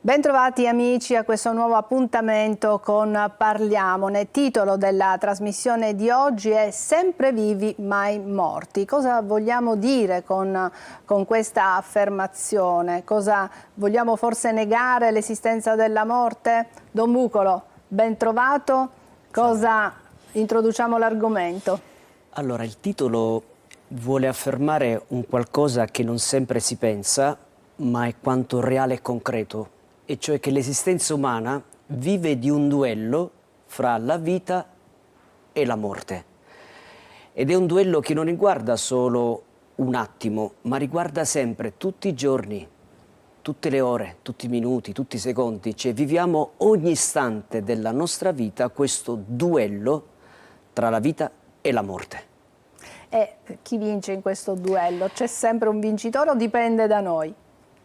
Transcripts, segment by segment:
Bentrovati amici a questo nuovo appuntamento con Parliamone. Titolo della trasmissione di oggi è Sempre vivi, mai morti. Cosa vogliamo dire con questa affermazione? Cosa vogliamo forse negare l'esistenza della morte? Don Bucolo, ben trovato. Cosa introduciamo l'argomento? Allora, il titolo vuole affermare un qualcosa che non sempre si pensa, ma è quanto reale e concreto, e cioè che l'esistenza umana vive di un duello fra la vita e la morte. Ed è un duello che non riguarda solo un attimo, ma riguarda sempre, tutti i giorni, tutte le ore, tutti i minuti, tutti i secondi. Cioè viviamo ogni istante della nostra vita questo duello tra la vita e la morte. E chi vince in questo duello? C'è sempre un vincitore o dipende da noi?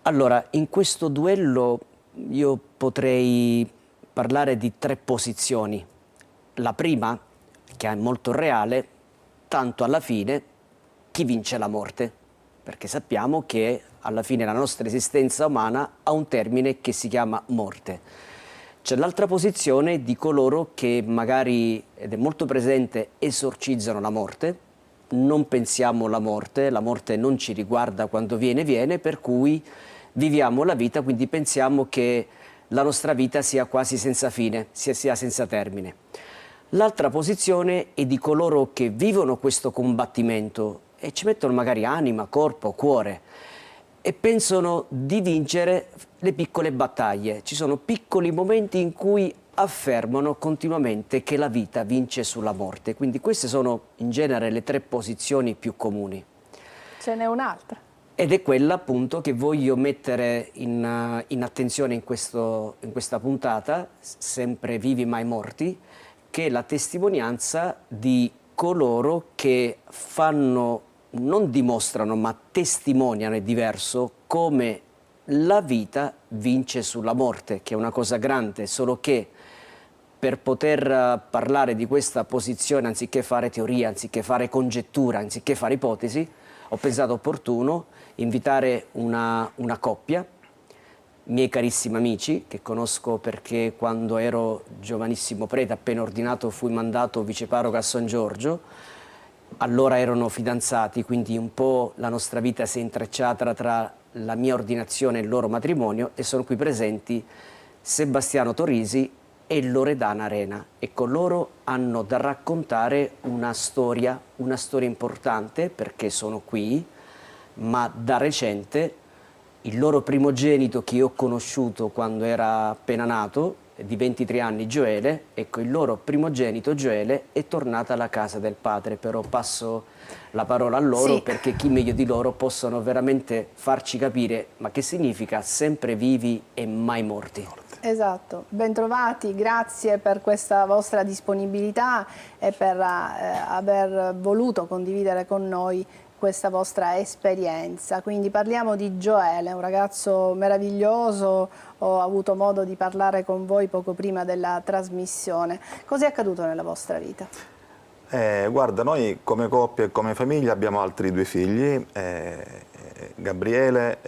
Allora, in questo duello io potrei parlare di tre posizioni. La prima, che è molto reale, tanto alla fine chi vince la morte, perché sappiamo che alla fine la nostra esistenza umana ha un termine che si chiama morte. C'è l'altra posizione di coloro che magari, ed è molto presente, esorcizzano la morte. Non pensiamo alla morte, la morte non ci riguarda, quando viene, per cui viviamo la vita, quindi pensiamo che la nostra vita sia quasi senza fine, sia senza termine. L'altra posizione è di coloro che vivono questo combattimento e ci mettono magari anima, corpo, cuore e pensano di vincere le piccole battaglie. Ci sono piccoli momenti in cui affermano continuamente che la vita vince sulla morte. Quindi queste sono in genere le tre posizioni più comuni. Ce n'è un'altra. Ed è quella appunto che voglio mettere in attenzione in questa puntata, Sempre vivi mai morti, che è la testimonianza di coloro che non dimostrano, ma testimoniano, è diverso, come la vita vince sulla morte, che è una cosa grande, solo che per poter parlare di questa posizione, anziché fare teoria, anziché fare congettura, anziché fare ipotesi, ho pensato opportuno invitare una coppia, miei carissimi amici, che conosco perché quando ero giovanissimo prete, appena ordinato, fui mandato viceparroco a San Giorgio. Allora erano fidanzati, quindi un po' la nostra vita si è intrecciata tra la mia ordinazione e il loro matrimonio, e sono qui presenti Sebastiano Torisi e Loredana Arena, e con loro hanno da raccontare una storia importante, perché sono qui, ma da recente il loro primogenito, che io ho conosciuto quando era appena nato, di 23 anni, Gioele, ecco, il loro primogenito Gioele è tornato alla casa del padre. Però passo la parola a loro, sì, perché chi meglio di loro possono veramente farci capire ma che significa sempre vivi e mai morti. Esatto, bentrovati, grazie per questa vostra disponibilità e per aver voluto condividere con noi questa vostra esperienza. Quindi parliamo di Gioele, un ragazzo meraviglioso. Ho avuto modo di parlare con voi poco prima della trasmissione. Cosa è accaduto nella vostra vita? Guarda, noi come coppia e come famiglia abbiamo altri due figli, Gabriele,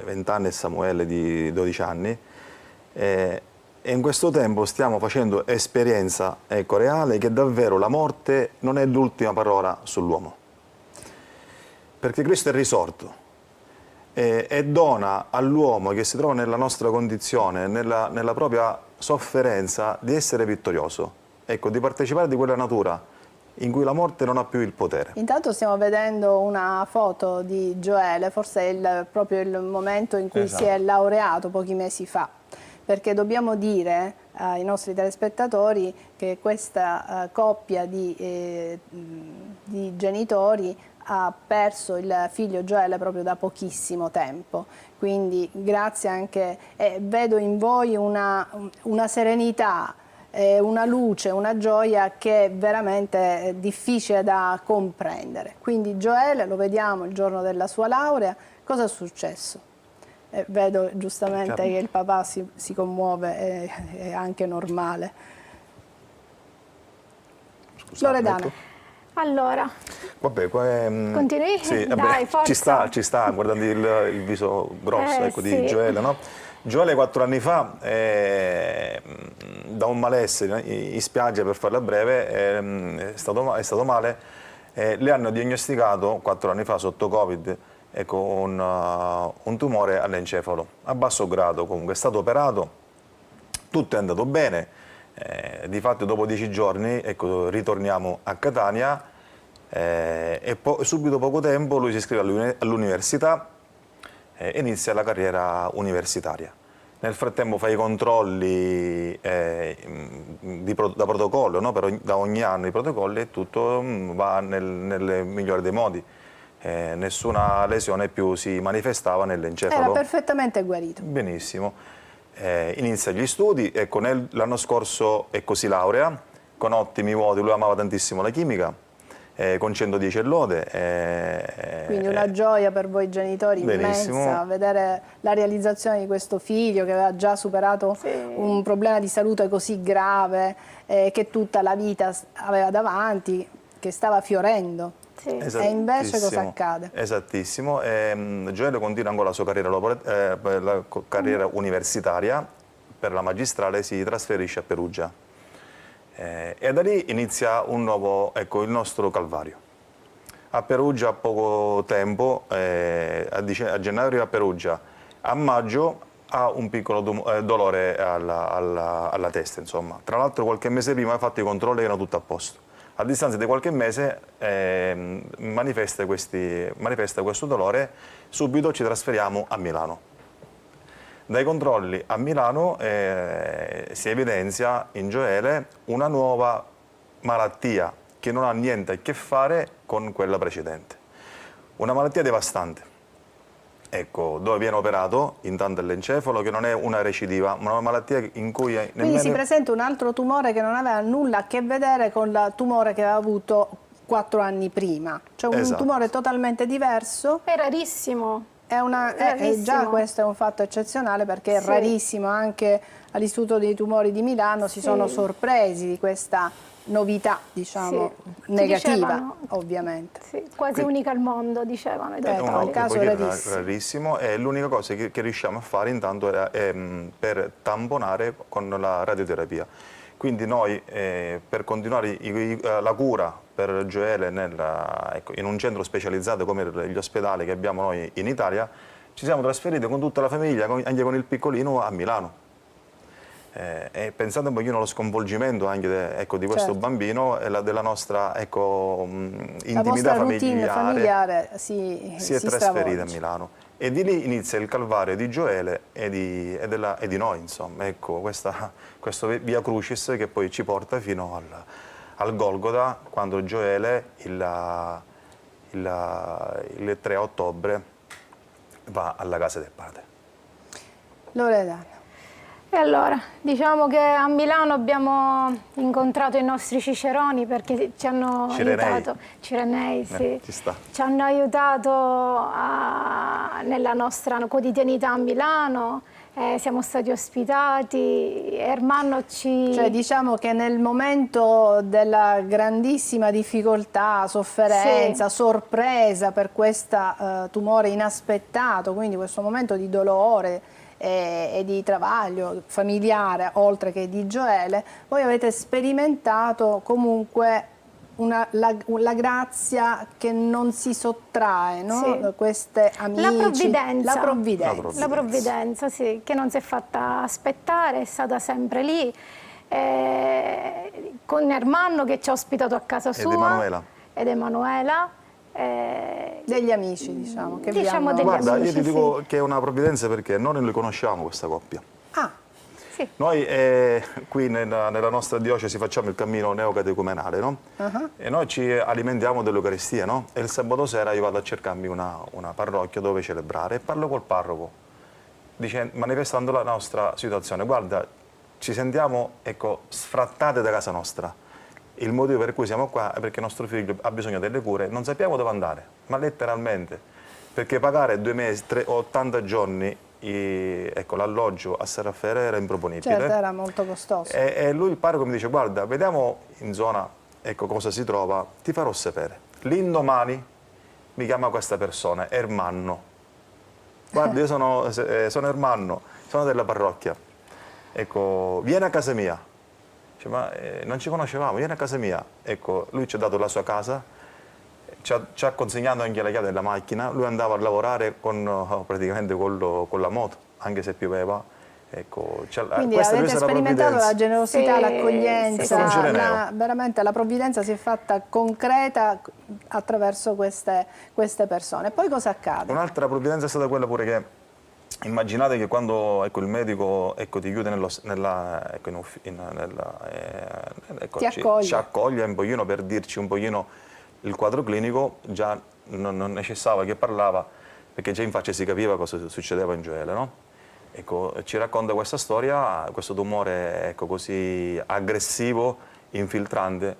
20 anni, e Samuele di 12 anni. E in questo tempo stiamo facendo esperienza reale che davvero la morte non è l'ultima parola sull'uomo, perché Cristo è risorto e dona all'uomo che si trova nella nostra condizione, nella propria sofferenza, di essere vittorioso, ecco, di partecipare di quella natura in cui la morte non ha più il potere. Intanto stiamo vedendo una foto di Gioele, forse è proprio il momento in cui si è laureato pochi mesi fa, perché dobbiamo dire ai nostri telespettatori che questa coppia di genitori ha perso il figlio Gioele proprio da pochissimo tempo, quindi grazie anche, vedo in voi una serenità, una luce, una gioia che è veramente difficile da comprendere. Quindi Gioele, lo vediamo il giorno della sua laurea, cosa è successo? Vedo giustamente che il papà si commuove, è anche normale. Scusate, Loredana. ecco. Allora, Vabbè, Continui? sì, Dai, forza. ci sta, guardando il viso grosso ecco, sì. di Gioele, no? Gioele 4 anni fa, da un malessere in spiaggia, per farla breve, è stato male, le hanno diagnosticato 4 anni fa sotto Covid ecco, un tumore all'encefalo, a basso grado comunque, è stato operato, tutto è andato bene, difatti dopo 10 giorni ecco, ritorniamo a Catania, subito poco tempo lui si iscrive all'università e inizia la carriera universitaria. Nel frattempo fa i controlli da protocollo, no? Da ogni anno i protocolli e tutto va nel migliore dei modi. Nessuna lesione più si manifestava nell'encefalo. Era perfettamente guarito. Benissimo. Inizia gli studi, ecco, l'anno scorso ecco, si laurea con ottimi voti, lui amava tantissimo la chimica. Con 110 lode. Quindi una gioia per voi genitori immensa, vedere la realizzazione di questo figlio che aveva già superato un problema di salute così grave, che tutta la vita aveva davanti, che stava fiorendo. E invece cosa accade? Esattissimo. Gioele continua ancora la sua carriera universitaria, per la magistrale si trasferisce a Perugia. E da lì inizia un nuovo, ecco, il nostro calvario. A Perugia poco tempo, a gennaio a Perugia, a maggio ha un piccolo dolore alla testa, insomma. Tra l'altro qualche mese prima ha fatto i controlli e erano tutto a posto. A distanza di qualche mese manifesta questo dolore, subito ci trasferiamo a Milano. Dai controlli a Milano si evidenzia in Gioele una nuova malattia che non ha niente a che fare con quella precedente. Una malattia devastante, ecco, dove viene operato intanto l'encefalo, che non è una recidiva, ma una malattia in cui... Quindi si presenta un altro tumore che non aveva nulla a che vedere con il tumore che aveva avuto 4 anni prima. Cioè un tumore totalmente diverso. È rarissimo. Già questo è un fatto eccezionale, perché è rarissimo. Anche all'Istituto dei Tumori di Milano si sono sorpresi di questa novità, diciamo, negativa, ovviamente. Quasi unica al mondo, dicevano i dottori. È un caso rarissimo, e l'unica cosa che riusciamo a fare intanto era per tamponare con la radioterapia. Quindi noi per continuare la cura per Gioele ecco, in un centro specializzato come gli ospedali che abbiamo noi in Italia, ci siamo trasferiti con tutta la famiglia, anche con il piccolino, a Milano. E pensate un pochino allo sconvolgimento anche ecco, di questo bambino e della nostra ecco, intimità familiare si è trasferita a Milano. E di lì inizia il calvario di Gioele e di noi, insomma. Ecco, questo via crucis che poi ci porta fino al Golgota, quando Gioele il 3 ottobre va alla casa del padre. Loredana. E allora, diciamo che a Milano abbiamo incontrato i nostri ciceroni, perché ci hanno aiutato, Cirenei, sì, ci hanno aiutato nella nostra quotidianità a Milano, siamo stati ospitati, Ermanno Cioè diciamo che nel momento della grandissima difficoltà, sofferenza, sorpresa per questo tumore inaspettato, quindi questo momento di dolore e di travaglio familiare, oltre che di Gioele, voi avete sperimentato comunque la grazia che non si sottrae, no? Queste amici, la provvidenza, sì, che non si è fatta aspettare, è stata sempre lì, con Ermanno che ci ha ospitato a casa sua, ed Emanuela. Degli amici, diciamo. Che Guarda, io ti dico che è una provvidenza, perché noi non li conosciamo questa coppia. Noi qui nella nostra diocesi facciamo il cammino neocatecumenale, no? E noi ci alimentiamo dell'Eucaristia, no? E il sabato sera io vado a cercarmi una parrocchia dove celebrare e parlo col parroco, manifestando la nostra situazione. Guarda, ci sentiamo, ecco, sfrattate da casa nostra. Il motivo per cui siamo qua è perché nostro figlio ha bisogno delle cure, non sappiamo dove andare, ma letteralmente, perché pagare 2 mesi, 80 giorni ecco, l'alloggio a San Raffaele era improponibile. Certo, era molto costoso. E lui, il parroco, mi dice: guarda, vediamo in zona ecco, cosa si trova, ti farò sapere. L'indomani mi chiama questa persona, Ermanno. Guarda, io sono Ermanno, sono della parrocchia. Ecco, vieni a casa mia. Dice, ma non ci conoscevamo, vieni a casa mia. Ecco, lui ci ha dato la sua casa, ci ha consegnato anche la chiave della macchina. Lui andava a lavorare praticamente con la moto, anche se pioveva. Ecco, quindi avete sperimentato la generosità, sì, l'accoglienza, veramente la provvidenza si è fatta concreta attraverso queste persone. Poi cosa accade? Un'altra provvidenza è stata quella pure che, immaginate che quando il medico ti chiude ci accoglie un pochino per dirci un pochino il quadro clinico, già non necessitava che parlava, perché già in faccia si capiva cosa succedeva in Gioele, no? Ecco, ci racconta questa storia, questo tumore così aggressivo, infiltrante,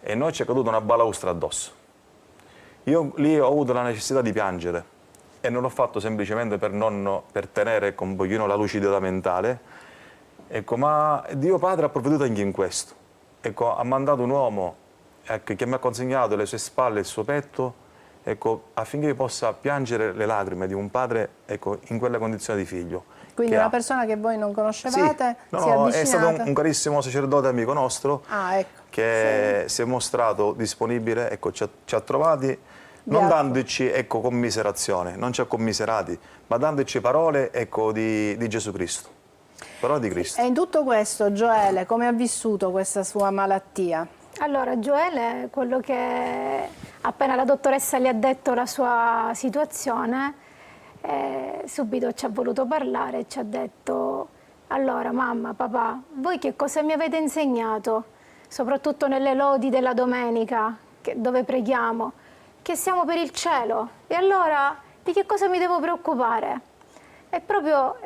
e noi ci è caduta una balaustra addosso. Io lì ho avuto la necessità di piangere e non l'ho fatto semplicemente per tenere un pochino la lucidità mentale, ecco, ma Dio Padre ha provveduto anche in questo. Ecco, ha mandato un uomo che mi ha consegnato le sue spalle e il suo petto, ecco, affinché io possa piangere le lacrime di un padre, ecco, in quella condizione di figlio. Quindi una persona che voi non conoscevate, sì, no, è stato un carissimo sacerdote amico nostro, ecco, che si è mostrato disponibile, ecco, ci ha trovati, non dandoci, ecco, commiserazione, non ci ha commiserati, ma dandoci parole, ecco, di Gesù Cristo, parole di Cristo. E in tutto questo, Gioele, come ha vissuto questa sua malattia? Allora, Gioele, quello che appena la dottoressa gli ha detto la sua situazione, subito ci ha voluto parlare e ci ha detto: allora mamma, papà, voi che cosa mi avete insegnato, soprattutto nelle lodi della domenica dove preghiamo, che siamo per il cielo, e allora di che cosa mi devo preoccupare? E proprio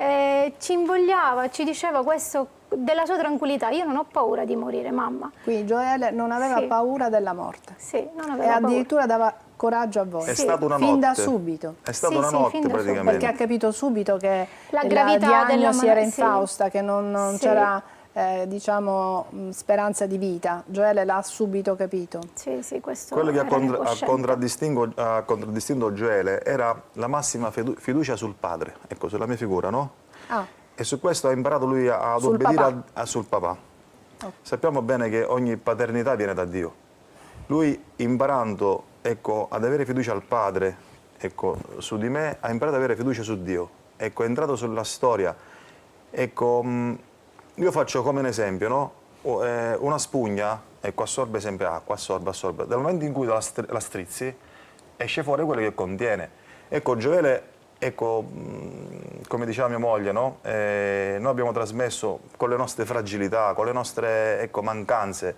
ci invogliava, ci diceva questo della sua tranquillità: io non ho paura di morire, mamma. Quindi Gioele non aveva paura della morte. Sì, non aveva paura. E addirittura dava coraggio a voi. È stata una fin notte. Da subito. È stata una notte praticamente. Perché ha capito subito che la gravità diagnosi era infausta, che non c'era diciamo, speranza di vita. Gioele l'ha subito capito. Sì, questo. Quello che ha contraddistinto Gioele era la massima fiducia sul padre, ecco, sulla mia figura, no? E su questo ha imparato lui ad obbedire sul papà. Sappiamo bene che ogni paternità viene da Dio. Lui, imparando, ecco, ad avere fiducia al padre, ecco, su di me, ha imparato ad avere fiducia su Dio. Ecco, è entrato sulla storia. Ecco, io faccio come un esempio, no? Una spugna, ecco, assorbe sempre acqua, assorbe. Dal momento in cui la strizzi, esce fuori quello che contiene. Ecco, Gioele, ecco, come diceva mia moglie, no? Noi abbiamo trasmesso con le nostre fragilità, con le nostre, ecco, mancanze,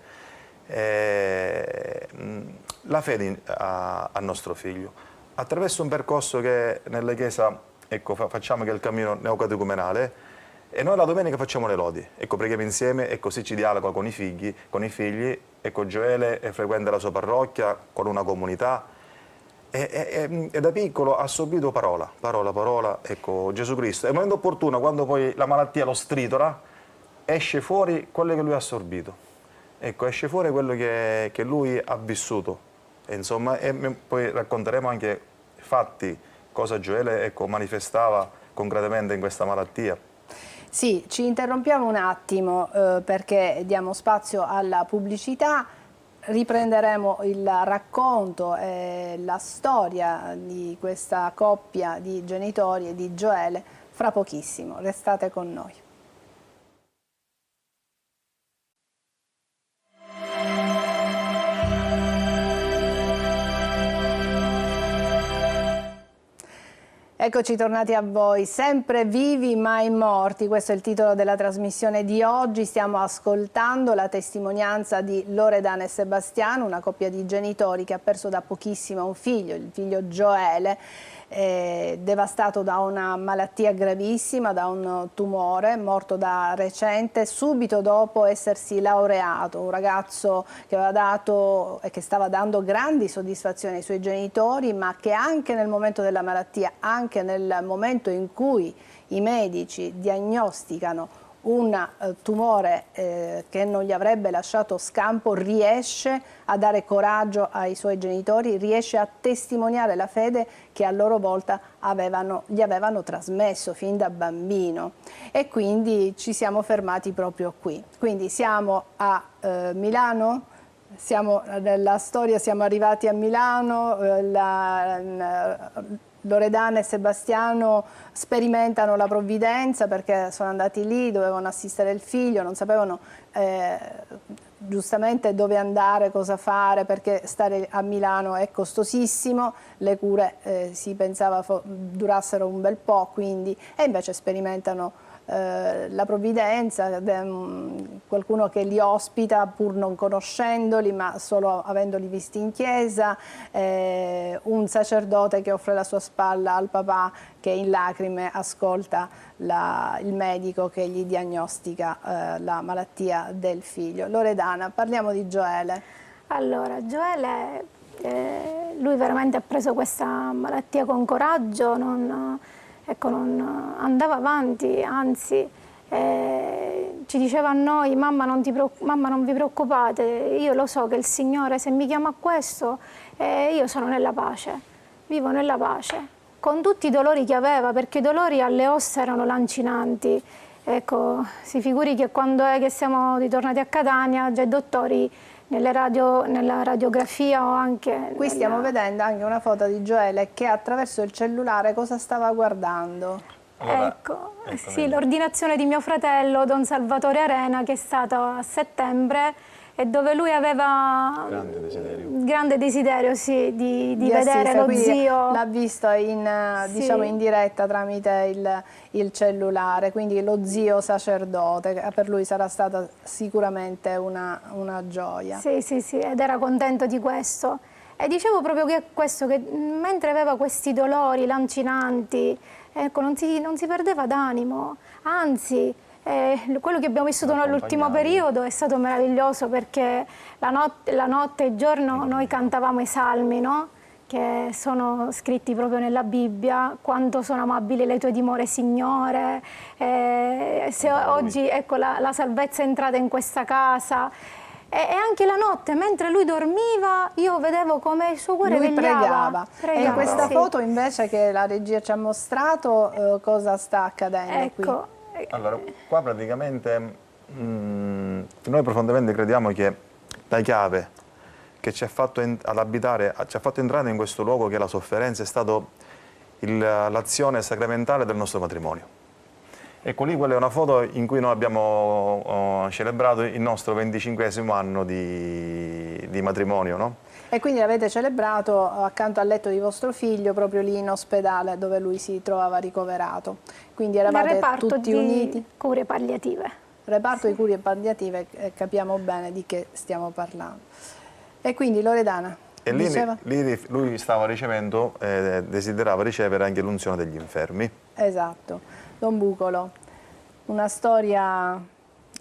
la fede al nostro figlio, attraverso un percorso che nella Chiesa, ecco, facciamo, che è il cammino neocatecumenale, e noi la domenica facciamo le lodi, ecco, preghiamo insieme e così ci dialoga con i figli, ecco, Gioele frequenta la sua parrocchia con una comunità e da piccolo ha assorbito parola, ecco, Gesù Cristo. E nel momento opportuno, quando poi la malattia lo stritora, esce fuori quello che lui ha assorbito. Ecco, esce fuori quello che lui ha vissuto. E insomma, poi racconteremo anche fatti, cosa Gioele, ecco, manifestava concretamente in questa malattia. Sì, ci interrompiamo un attimo perché diamo spazio alla pubblicità. Riprenderemo il racconto e la storia di questa coppia di genitori e di Gioele fra pochissimo. Restate con noi. Eccoci tornati a voi, sempre vivi mai morti, questo è il titolo della trasmissione di oggi. Stiamo ascoltando la testimonianza di Loredana e Sebastiano, una coppia di genitori che ha perso da pochissimo un figlio, il figlio Gioele, devastato da una malattia gravissima, da un tumore, morto da recente, subito dopo essersi laureato, un ragazzo che aveva dato e che stava dando grandi soddisfazioni ai suoi genitori, ma che anche nel momento della malattia, anche nel momento in cui i medici diagnosticano un tumore che non gli avrebbe lasciato scampo, riesce a dare coraggio ai suoi genitori, riesce a testimoniare la fede che a loro volta gli avevano trasmesso fin da bambino, e quindi ci siamo fermati proprio qui. Quindi siamo a Milano, nella storia siamo arrivati a Milano, Loredana e Sebastiano sperimentano la provvidenza perché sono andati lì, dovevano assistere il figlio, non sapevano giustamente dove andare, cosa fare, perché stare a Milano è costosissimo, le cure si pensava durassero un bel po', quindi, e invece sperimentano la provvidenza, qualcuno che li ospita pur non conoscendoli ma solo avendoli visti in chiesa, un sacerdote che offre la sua spalla al papà che in lacrime ascolta il medico che gli diagnostica la malattia del figlio. Loredana, parliamo di Gioele. Allora, Gioele, lui veramente ha preso questa malattia con coraggio, non andava avanti, anzi ci diceva a noi: mamma non vi preoccupate, io lo so che il Signore se mi chiama a questo, io sono nella pace, vivo nella pace, con tutti i dolori che aveva, perché i dolori alle ossa erano lancinanti. Ecco, si figuri che quando è che siamo ritornati a Catania, già i dottori nella radiografia o anche... Qui stiamo vedendo anche una foto di Gioele che attraverso il cellulare cosa stava guardando. Allora, ecco sì, l'ordinazione di mio fratello, Don Salvatore Arena, che è stata a settembre e dove lui aveva grande desiderio sì, di vedere lo zio. L'ha visto diciamo in diretta tramite il cellulare, quindi lo zio sacerdote, per lui sarà stata sicuramente una gioia. Sì, sì, sì, ed era contento di questo. E dicevo proprio che questo, che mentre aveva questi dolori lancinanti, ecco, non si perdeva d'animo, anzi... quello che abbiamo vissuto nell'ultimo periodo è stato meraviglioso, perché la notte e il giorno noi cantavamo i salmi, no? Che sono scritti proprio nella Bibbia: quanto sono amabili le tue dimore, Signore, se oggi ecco, la salvezza è entrata in questa casa. E anche la notte, mentre lui dormiva, io vedevo come il suo cuore vegliava. E in questa sì. foto invece che la regia ci ha mostrato, cosa sta accadendo ecco, qui? Allora, qua praticamente noi profondamente crediamo che la chiave che ci ha fatto entrare in questo luogo, che è la sofferenza, è stato l'azione sacramentale del nostro matrimonio. Ecco lì, quella è una foto in cui noi abbiamo celebrato il nostro 25esimo anno di matrimonio, no? E quindi l'avete celebrato accanto al letto di vostro figlio, proprio lì in ospedale dove lui si trovava ricoverato. Quindi eravate tutti uniti. Cure palliative. Reparto di cure palliative, capiamo bene di che stiamo parlando. E quindi Loredana, e lì lui stava ricevendo, desiderava ricevere anche l'unzione degli infermi. Esatto. Don Bucolo, una storia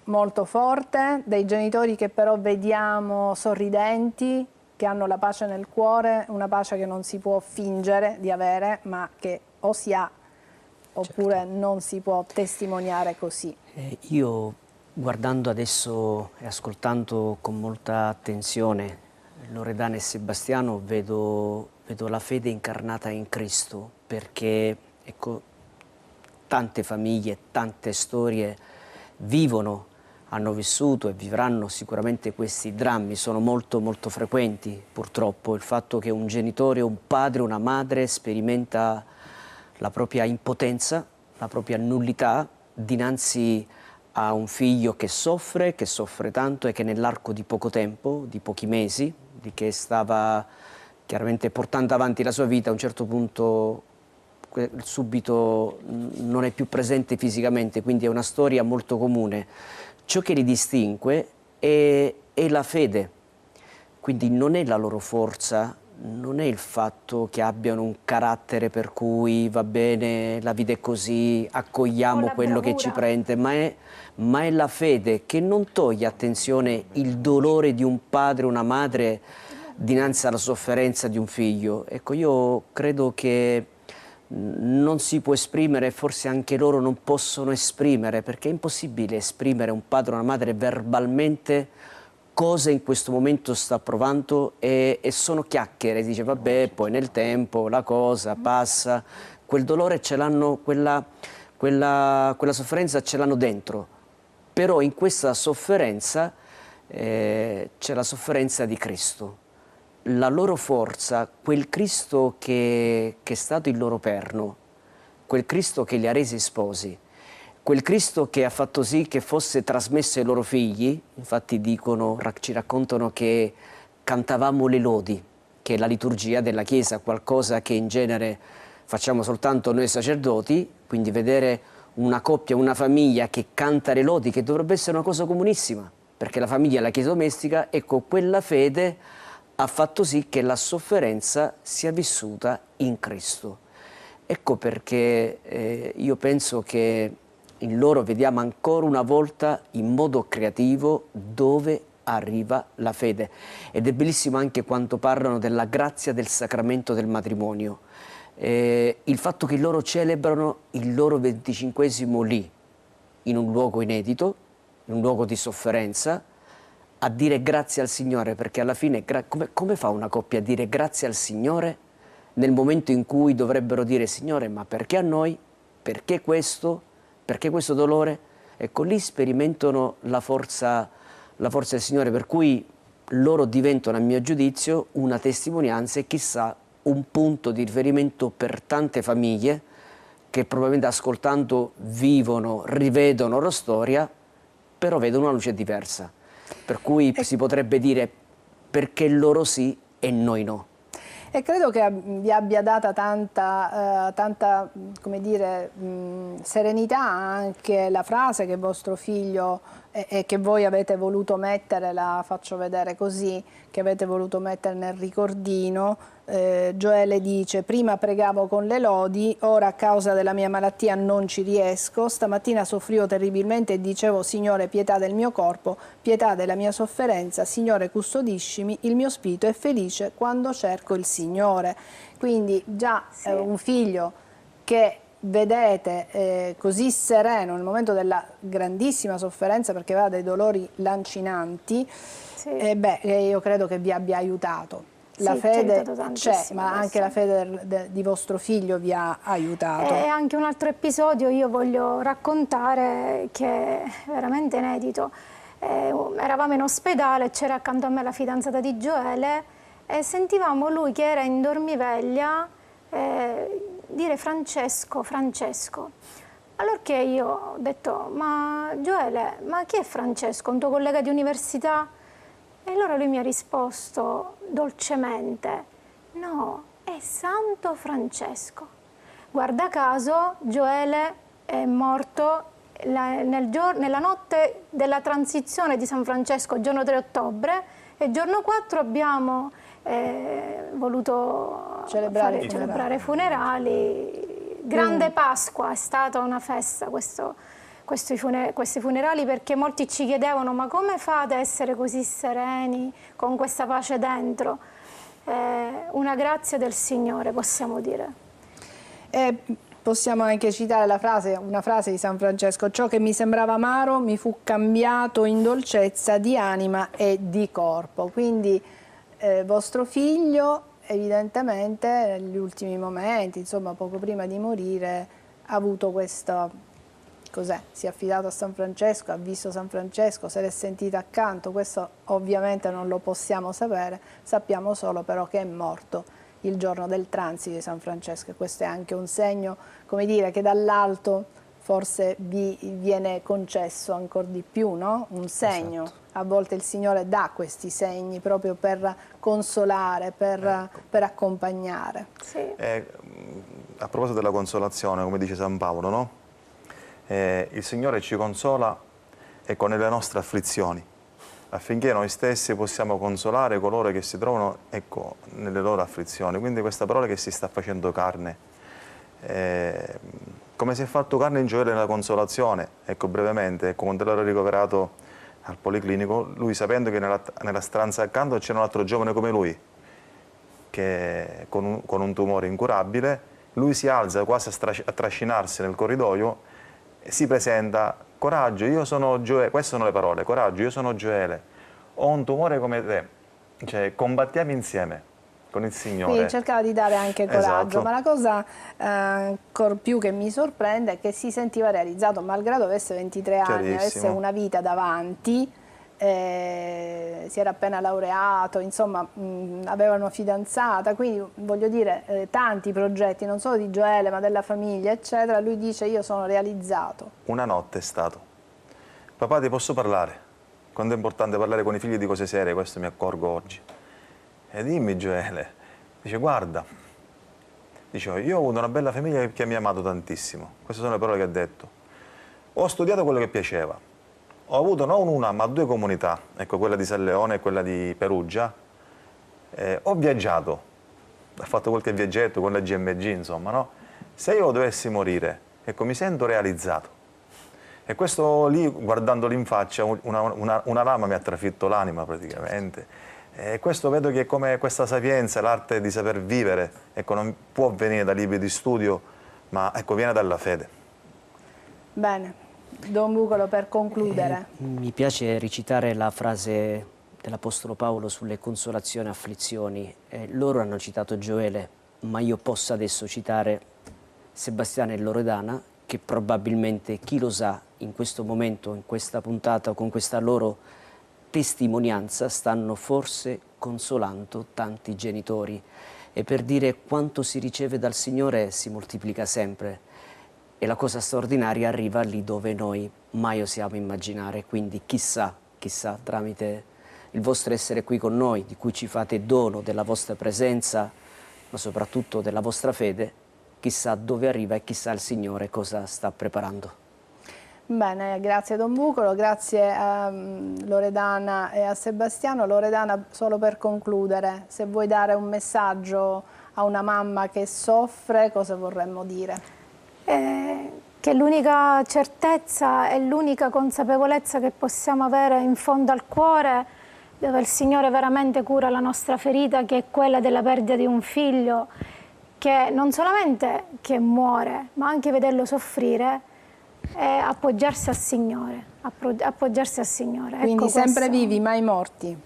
molto forte, dei genitori che però vediamo sorridenti, che hanno la pace nel cuore, una pace che non si può fingere di avere, ma che o si ha oppure non si può testimoniare così. Io, guardando adesso e ascoltando con molta attenzione Loredana e Sebastiano, vedo la fede incarnata in Cristo, perché ecco, tante famiglie, tante storie hanno vissuto e vivranno sicuramente questi drammi, sono molto molto frequenti purtroppo, il fatto che un genitore, un padre, una madre sperimenta la propria impotenza, la propria nullità dinanzi a un figlio che soffre tanto e che nell'arco di poco tempo, di pochi mesi, di che stava chiaramente portando avanti la sua vita, a un certo punto subito non è più presente fisicamente, quindi è una storia molto comune. Ciò che li distingue è la fede, quindi non è la loro forza, non è il fatto che abbiano un carattere per cui va bene, la vita è così, accogliamo quello che ci prende, ma è la fede che non toglie, attenzione, il dolore di un padre o una madre dinanzi alla sofferenza di un figlio. Ecco, io credo che non si può esprimere, forse anche loro non possono esprimere, perché è impossibile esprimere un padre o una madre verbalmente cosa in questo momento sta provando, e sono chiacchiere, dice vabbè, poi nel tempo la cosa passa, quel dolore ce l'hanno, quella sofferenza ce l'hanno dentro, però in questa sofferenza c'è la sofferenza di Cristo. La loro forza, quel Cristo che è stato il loro perno, quel Cristo che li ha resi sposi, quel Cristo che ha fatto sì che fosse trasmesso ai loro figli. Infatti ci raccontano che cantavamo le lodi, che è la liturgia della Chiesa, qualcosa che in genere facciamo soltanto noi sacerdoti, quindi vedere una coppia, una famiglia che canta le lodi, che dovrebbe essere una cosa comunissima, perché la famiglia è la Chiesa domestica. Ecco, quella fede ha fatto sì che la sofferenza sia vissuta in Cristo. Ecco perché io penso che in loro vediamo ancora una volta in modo creativo dove arriva la fede. Ed è bellissimo anche quando parlano della grazia del sacramento del matrimonio. Il fatto che loro celebrano il loro 25esimo lì, in un luogo inedito, in un luogo di sofferenza, a dire grazie al Signore, perché alla fine come fa una coppia a dire grazie al Signore nel momento in cui dovrebbero dire Signore, ma perché a noi? Perché questo? Perché questo dolore? Ecco, lì sperimentano la forza del Signore, per cui loro diventano, a mio giudizio, una testimonianza e chissà un punto di riferimento per tante famiglie che probabilmente ascoltando vivono, rivedono la loro storia, però vedono una luce diversa. Per cui si potrebbe dire perché loro sì e noi no. E credo che vi abbia data tanta come dire, serenità anche la frase che vostro figlio e che voi avete voluto mettere, la faccio vedere così, che avete voluto mettere nel ricordino. Gioele dice: prima pregavo con le lodi, ora a causa della mia malattia non ci riesco, stamattina soffrivo terribilmente e dicevo Signore pietà del mio corpo, pietà della mia sofferenza, Signore custodiscimi, il mio spirito è felice quando cerco il Signore. Quindi già un figlio che vedete così sereno nel momento della grandissima sofferenza, perché aveva dei dolori lancinanti, io credo che vi abbia aiutato. La fede c'è, ma anche la fede di vostro figlio vi ha aiutato. E anche un altro episodio io voglio raccontare che è veramente inedito. Eravamo in ospedale, c'era accanto a me la fidanzata di Gioele e sentivamo lui che era in dormiveglia dire Francesco, Francesco. Allora che io ho detto, ma Gioele, ma chi è Francesco? Un tuo collega di università? E allora lui mi ha risposto dolcemente, no, è Santo Francesco. Guarda caso, Gioele è morto nella notte della transizione di San Francesco, giorno 3 ottobre, e giorno 4 abbiamo voluto celebrare i funerali. Grande Pasqua, è stata una festa questi funerali, perché molti ci chiedevano ma come fate a essere così sereni, con questa pace dentro? Una grazia del Signore, possiamo dire. Possiamo anche citare una frase di San Francesco: ciò che mi sembrava amaro mi fu cambiato in dolcezza di anima e di corpo. Quindi vostro figlio evidentemente negli ultimi momenti, insomma poco prima di morire, ha avuto questo... Si è affidato a San Francesco, ha visto San Francesco, se l'è sentito accanto. Questo ovviamente non lo possiamo sapere, sappiamo solo però che è morto il giorno del transito di San Francesco, e questo è anche un segno, come dire, che dall'alto forse vi viene concesso ancora di più, no? Un segno. Esatto. A volte il Signore dà questi segni proprio per consolare, per accompagnare. Sì. A proposito della consolazione, come dice San Paolo, no? Il Signore ci consola con le nostre afflizioni, affinché noi stessi possiamo consolare coloro che si trovano nelle loro afflizioni. Quindi questa parola che si sta facendo carne, come si è fatto carne in Gioele nella consolazione, brevemente, quando l'era ricoverato al Policlinico, lui sapendo che nella stanza accanto c'era un altro giovane come lui, che con un tumore incurabile, lui si alza quasi a trascinarsi nel corridoio e si presenta: coraggio, io sono Gioele, queste sono le parole, coraggio, io sono Gioele, ho un tumore come te, cioè combattiamo insieme con il Signore. Quindi cercava di dare anche coraggio, esatto. ma la cosa ancor più che mi sorprende è che si sentiva realizzato, malgrado avesse 23 anni, avesse una vita davanti, si era appena laureato, insomma aveva una fidanzata, quindi voglio dire tanti progetti, non solo di Gioele ma della famiglia eccetera. Lui dice: io sono realizzato. Una notte è stato: papà, ti posso parlare? Quando è importante parlare con i figli di cose serie, questo mi accorgo oggi. E dimmi Gioele, dice: guarda, dice, io ho avuto una bella famiglia che mi ha amato tantissimo, queste sono le parole che ha detto, ho studiato quello che piaceva, ho avuto non una ma 2 comunità, ecco, quella di San Leone e quella di Perugia, ho viaggiato, ho fatto qualche viaggetto con la GMG, insomma, no? Se io dovessi morire, ecco, mi sento realizzato. E questo lì, guardandolo in faccia, una lama mi ha trafitto l'anima praticamente. E questo vedo che come questa sapienza, l'arte di saper vivere, ecco, non può venire da libri di studio, ma ecco, viene dalla fede. Bene. Don Bucolo, per concludere. Mi piace recitare la frase dell'Apostolo Paolo sulle consolazioni e afflizioni. Loro hanno citato Gioele, ma io posso adesso citare Sebastiano e Loredana, che probabilmente, chi lo sa, in questo momento, in questa puntata, con questa loro testimonianza, stanno forse consolando tanti genitori. E per dire quanto si riceve dal Signore si moltiplica sempre. E la cosa straordinaria arriva lì dove noi mai osiamo immaginare, quindi chissà, tramite il vostro essere qui con noi, di cui ci fate dono della vostra presenza, ma soprattutto della vostra fede, chissà dove arriva e chissà il Signore cosa sta preparando. Bene, grazie Don Bucolo, grazie a Loredana e a Sebastiano. Loredana, solo per concludere, se vuoi dare un messaggio a una mamma che soffre, cosa vorremmo dire? Che l'unica certezza e l'unica consapevolezza che possiamo avere in fondo al cuore, dove il Signore veramente cura la nostra ferita, che è quella della perdita di un figlio, che non solamente che muore, ma anche vederlo soffrire, è appoggiarsi al Signore. Appoggiarsi al Signore. Quindi ecco, sempre vivi, mai morti.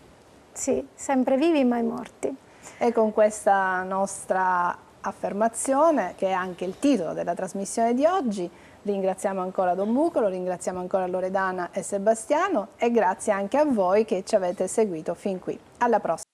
Sì, sempre vivi, mai morti. E con questa nostra affermazione, che è anche il titolo della trasmissione di oggi, ringraziamo ancora Don Bucolo, ringraziamo ancora Loredana e Sebastiano e grazie anche a voi che ci avete seguito fin qui. Alla prossima.